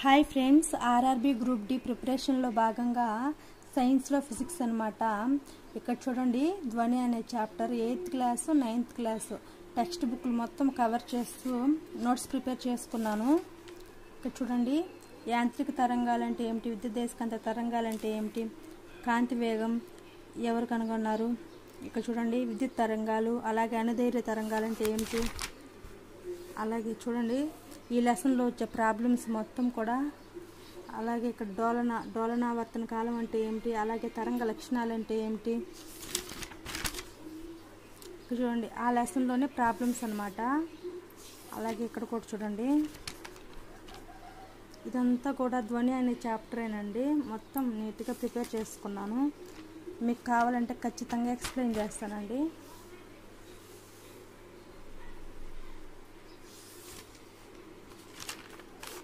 Hi friends, RRB group D ప్రిపరేషన్లో భాగంగా సైన్స్లో ఫిజిక్స్ అనమాట. ఇక్కడ చూడండి, ధ్వని అనే chapter 8th class 9th class text బుక్లు మొత్తం కవర్ చేస్తూ నోట్స్ ప్రిపేర్ చేసుకున్నాను. ఇక్కడ చూడండి, యాంత్రిక తరంగాలంటే ఏమిటి, విద్యుదయస్కాంత తరంగాలంటే ఏమిటి, కాంతి వేగం ఎవరు కనుగొన్నారు, ఇక్కడ చూడండి విద్యుత్ తరంగాలు, అలాగే అణుధైర్య తరంగాలంటే ఏమిటి, అలాగే చూడండి ఈ లెసన్లో వచ్చే ప్రాబ్లమ్స్ మొత్తం కూడా, అలాగే ఇక్కడ డోలనావర్తన కాలం అంటే ఏమిటి, అలాగే తరంగ లక్షణాలు అంటే ఏమిటి, చూడండి ఆ లెసన్లోనే ప్రాబ్లమ్స్ అన్నమాట. అలాగే ఇక్కడ కూడా చూడండి, ఇదంతా కూడా ధ్వని అనే చాప్టరేనండి. మొత్తం నీట్గా ప్రిపేర్ చేసుకున్నాను. మీకు కావాలంటే ఖచ్చితంగా ఎక్స్ప్లెయిన్ చేస్తానండి.